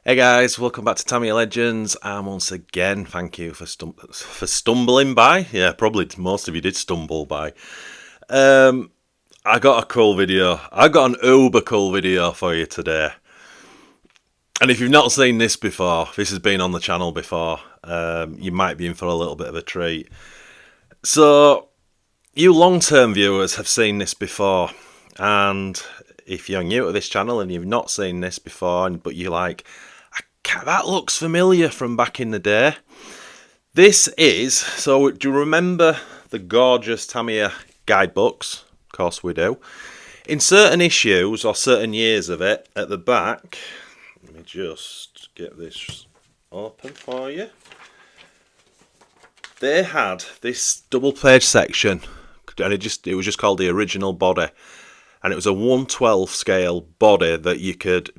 Hey guys, welcome back to Tamiya Legends, and once again, thank you for stumbling by. Yeah, probably most of you did stumble by. I got a cool video. I got an uber cool video for you today. And if you've not seen this before, this has been on the channel before, you might be in for a little bit of a treat. So, you long-term viewers have seen this before, and if you're new to this channel and you've not seen this before, but you're like, that looks familiar from back in the day. This is, so do you remember the gorgeous Tamiya guidebooks? Of course we do. In certain issues or certain years of it, at the back, let me just get this open for you. They had this double page section, and it was just called the original body. And it was a 1/12 scale body that you could,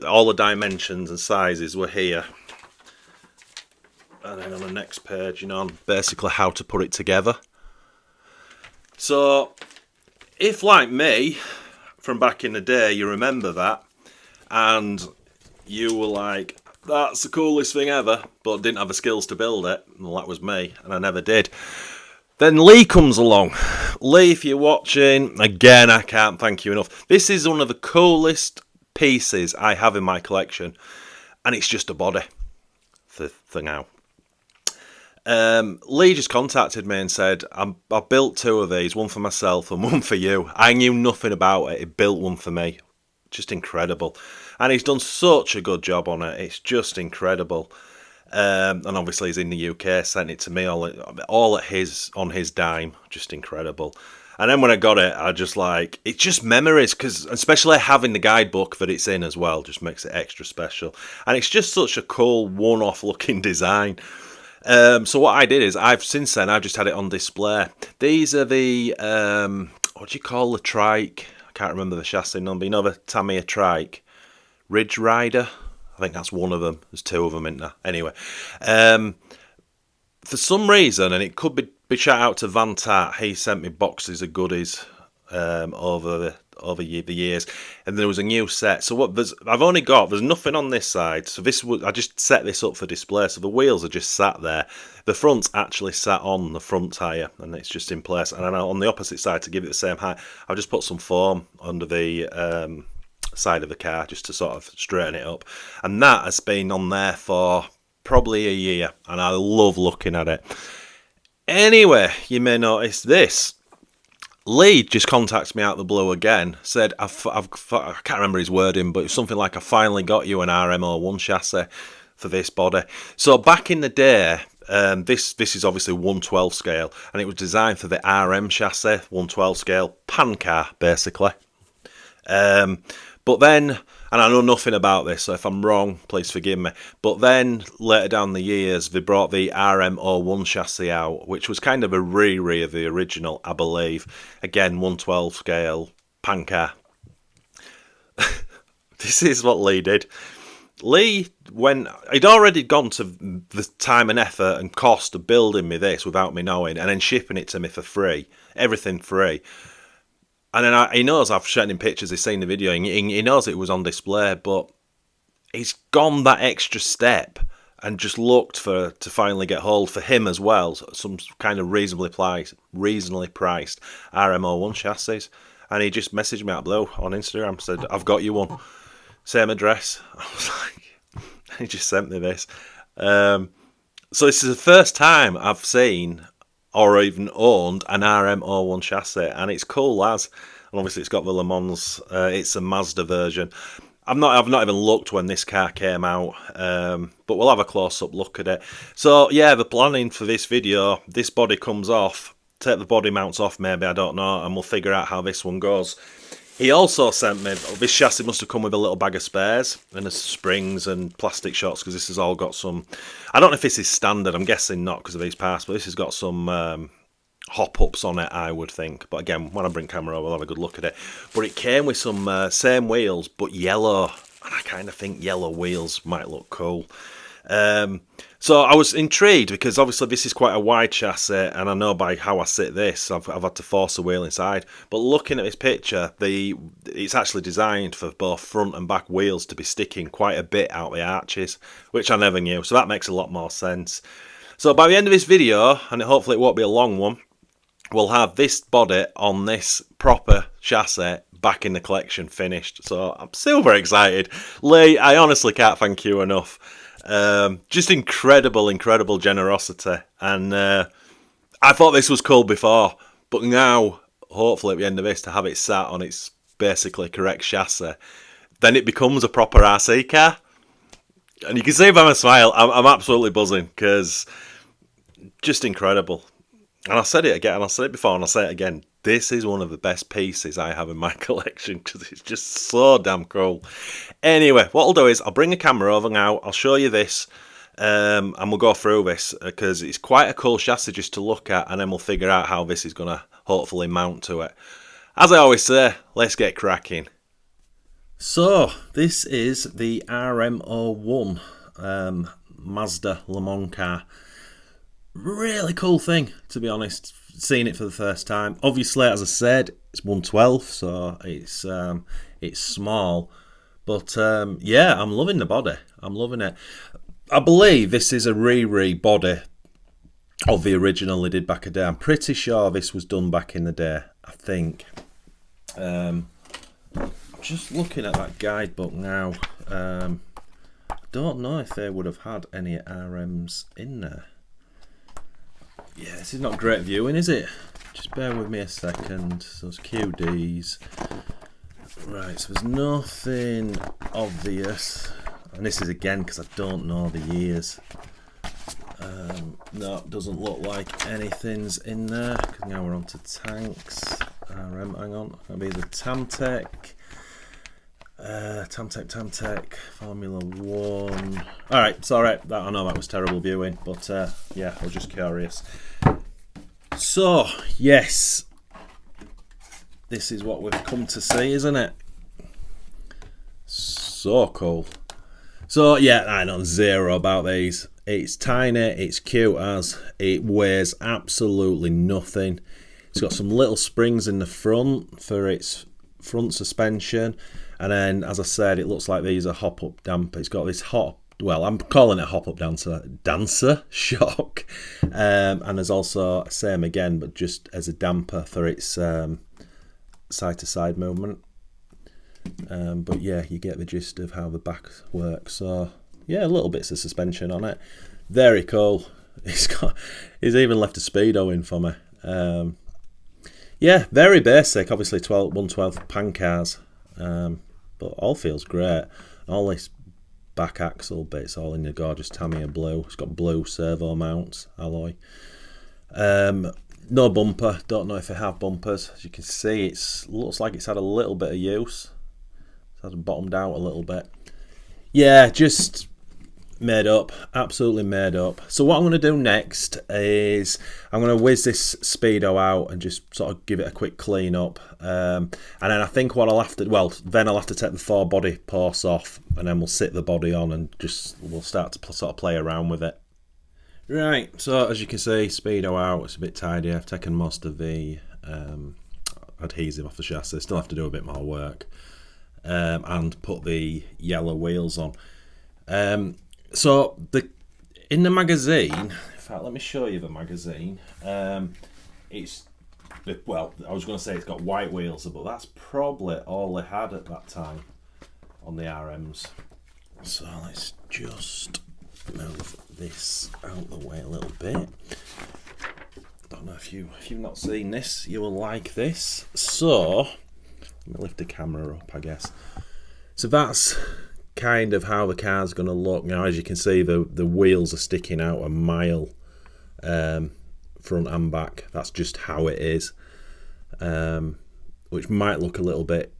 all the dimensions and sizes were here. And then on the next page, basically how to put it together. So, if like me, from back in the day, you remember that, and you were like, that's the coolest thing ever, but didn't have the skills to build it, well, that was me, and I never did. Then Lee comes along. Lee, if you're watching, again, I can't thank you enough. This is one of the coolest pieces I have in my collection, and it's just a body for now. Lee just contacted me and said, I built two of these, one for myself and one for you. I knew nothing about it. He built one for me. Just incredible. And he's done such a good job on it. It's just incredible. And obviously he's in the UK, sent it to me all on his dime, just incredible. And then when I got it, I just like, it's just memories, because especially having the guidebook that it's in as well, just makes it extra special. And it's just such a cool one-off looking design. So what I did is, since then I've just had it on display. These are the, what do you call the trike? I can't remember the chassis number, the Tamiya trike, Ridge Rider. I think that's one of them. There's two of them in there. Anyway, for some reason, and it could be shout out to Van Tat, he sent me boxes of goodies over the years, and there was a new set. So there's nothing on this side. So I just set this up for display. So the wheels are just sat there. The front's actually sat on the front tyre, and it's just in place. And then on the opposite side, to give it the same height, I've just put some foam under the side of the car just to sort of straighten it up, and that has been on there for probably a year, and I love looking at it. Anyway, you may notice this. Lee just contacts me out of the blue again, said, I can't remember his wording, but it was something like, I finally got you an RM01 chassis for this body. So back in the day, this is obviously 1/12 scale, and it was designed for the RM chassis, 1/12 scale pan car, basically. But then, and I know nothing about this, so if I'm wrong, please forgive me. But then, later down the years, they brought the RM01 chassis out, which was kind of a re of the original, I believe. Again, 1/12 scale, pan car. This is what Lee did. Lee, when he'd already gone to the time and effort and cost of building me this without me knowing, and then shipping it to me for free, everything free. And then he knows I've shown him pictures, he's seen the video, he knows it was on display, but he's gone that extra step and just looked to finally get hold for him as well, some kind of reasonably priced RM01 chassis. And he just messaged me out below on Instagram, said, I've got you one. Same address. I was like, he just sent me this. So this is the first time I've seen or even owned an RM01 chassis, and it's cool as. And obviously it's got the Le Mans, it's a Mazda version. I've not even looked when this car came out, but we'll have a close-up look at it. So yeah, the planning for this video, this body comes off, take the body mounts off maybe, I don't know, and we'll figure out how this one goes. He also sent me, this chassis must have come with a little bag of spares and the springs and plastic shots, because this has all got some, I don't know if this is standard, I'm guessing not because of these parts, but this has got some hop-ups on it, I would think. But again, when I bring camera over, we'll have a good look at it. But it came with some same wheels, but yellow, and I kind of think yellow wheels might look cool. So I was intrigued because obviously this is quite a wide chassis, and I know by how I sit this, I've had to force a wheel inside. But looking at this picture, it's actually designed for both front and back wheels to be sticking quite a bit out the arches, which I never knew. So that makes a lot more sense. So by the end of this video, and hopefully it won't be a long one, we'll have this body on this proper chassis back in the collection finished. So I'm super excited. Lee, I honestly can't thank you enough. Just incredible generosity, and I thought this was cool before, but now hopefully at the end of this to have it sat on its basically correct chassis, then it becomes a proper RC car. And you can see by my smile, I'm absolutely buzzing because just incredible. And I said it again, and I said it before, and I'll say it again. This is one of the best pieces I have in my collection because it's just so damn cool. Anyway, what I'll do is I'll bring the camera over now. I'll show you this, and we'll go through this because it's quite a cool chassis just to look at, and then we'll figure out how this is going to hopefully mount to it. As I always say, let's get cracking. So, this is the RM01 Mazda Le Mans car. Really cool thing, to be honest, seeing it for the first time. Obviously, as I said, it's 112, so it's small. But yeah, I'm loving the body. I'm loving it. I believe this is a re body of the original they did back in the day. I'm pretty sure this was done back in the day, I think. Just looking at that guidebook now. I don't know if they would have had any RMs in there. Yeah, this is not great viewing, is it? Just bear with me a second. Those QDs. Right, so there's nothing obvious. And this is again because I don't know the years. No, it doesn't look like anything's in there. Because now we're on to tanks. RM, hang on. That'll be the Tamtec. Tamtec, Formula 1. Alright, it's alright. I know that was terrible viewing, but yeah, I was just curious. So, yes, this is what we've come to see, isn't it? So cool. So, yeah, I know zero about these. It's tiny, it's cute as, it weighs absolutely nothing. It's got some little springs in the front for its front suspension. And then, as I said, it looks like these are hop-up damper. It's got this well, I'm calling it hop-up dancer shock. And there's also, same again, but just as a damper for its side-to-side movement. But yeah, you get the gist of how the back works. So, yeah, little bits of suspension on it. Very cool. He's even left a Speedo in for me. Yeah, very basic. Obviously, 112 pan cars. But all feels great. All this back axle bits all in the gorgeous Tamiya blue. It's got blue servo mounts, alloy. No bumper. Don't know if they have bumpers. As you can see, it looks like it's had a little bit of use. It's had bottomed out a little bit. Yeah, just made up, absolutely made up. So what I'm going to do next is I'm going to whiz this Speedo out and just sort of give it a quick clean up, and then I think what I'll have to, well, then I'll have to take the 4 body posts off, and then we'll sit the body on and we'll start to sort of play around with it. Right, so as you can see, Speedo out, it's a bit tidy. I've taken most of the adhesive off the chassis, still have to do a bit more work, and put the yellow wheels on. So in the magazine, in fact, let me show you the magazine. Well, I was going to say it's got white wheels, but that's probably all they had at that time on the RMs. So let's just move this out the way a little bit. Don't know if you've not seen this, you will like this. So let me lift the camera up, I guess. So that's kind of how the car's going to look. Now, as you can see, the wheels are sticking out a mile, front and back. That's just how it is, which might look a little bit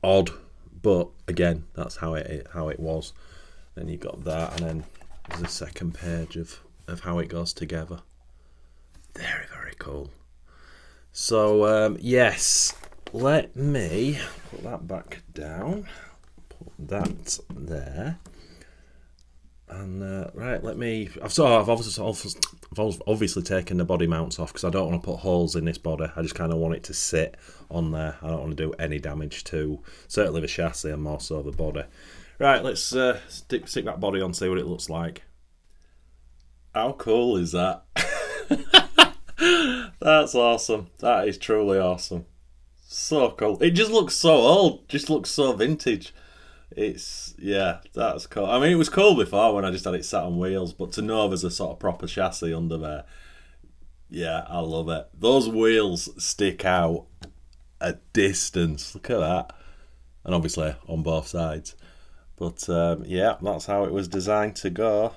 odd, but again, that's how it was. Then you've got that, and then there's a second page of how it goes together. Very cool. So yes, let me put that back down. That there, And right, I've obviously taken the body mounts off because I don't want to put holes in this body. I just kind of want it to sit on there. I don't want to do any damage to certainly the chassis and more so the body. Right, let's stick that body on, see what it looks like. How cool is that? That's awesome. That is truly awesome. So cool. It just looks so old. Just looks so vintage. Yeah, that's cool. I mean, it was cool before when I just had it sat on wheels, but to know there's a sort of proper chassis under there, yeah, I love it. Those wheels stick out a distance. Look at that. And obviously on both sides. But yeah, that's how it was designed to go.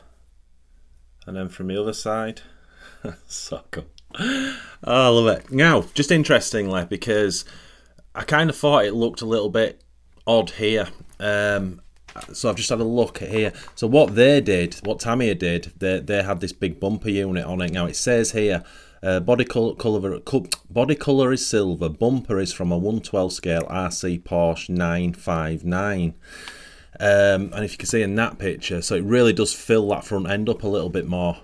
And then from the other side, so cool. Oh, I love it. Now, just interestingly, because I kind of thought it looked a little bit odd here. So I've just had a look at here. So what Tamiya did, they had this big bumper unit on it. Now it says here, body colour is silver, bumper is from a 112 scale RC Porsche 959. And if you can see in that picture, so it really does fill that front end up a little bit more.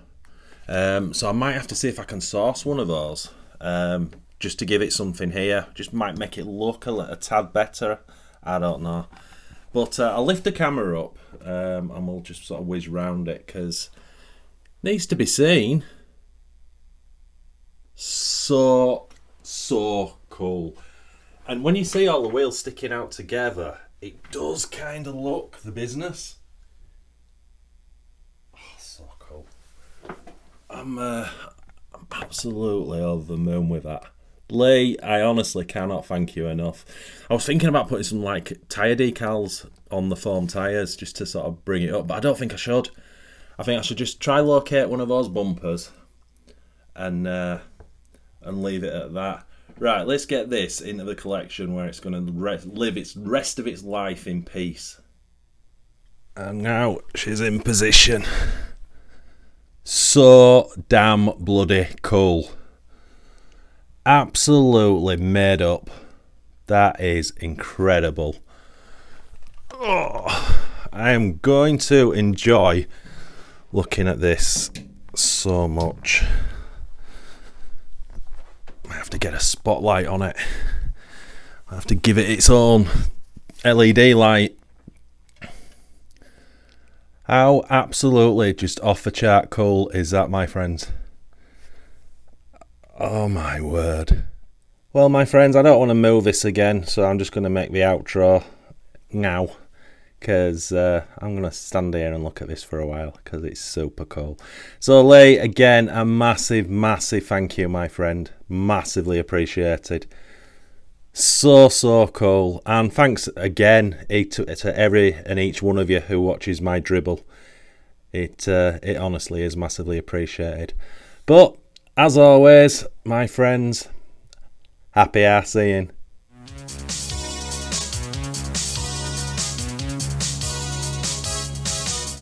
So I might have to see if I can source one of those, just to give it something here. Just might make it look a tad better. I don't know. But I'll lift the camera up and we'll just sort of whiz round it because it needs to be seen. So cool. And when you see all the wheels sticking out together, it does kind of look the business. Oh, so cool. I'm absolutely over the moon with that. Lee, I honestly cannot thank you enough. I was thinking about putting some like tyre decals on the foam tyres just to sort of bring it up, but I don't think I should. I think I should just try locate one of those bumpers and leave it at that. Right, let's get this into the collection where it's going to live its rest of its life in peace. And now she's in position. So damn bloody cool. Absolutely made up. That is incredible. Oh, I am going to enjoy looking at this so much. I have to get a spotlight on it. I have to give it its own LED light. How absolutely just off the chart cool is that, my friends? Oh my word. Well, my friends, I don't want to move this again, so I'm just going to make the outro now, because I'm going to stand here and look at this for a while, because it's super cool. So Lee, again, a massive thank you, my friend. Massively appreciated. So cool. And thanks again to every and each one of you who watches my dribble. It honestly is massively appreciated. But as always, my friends, happy RCing.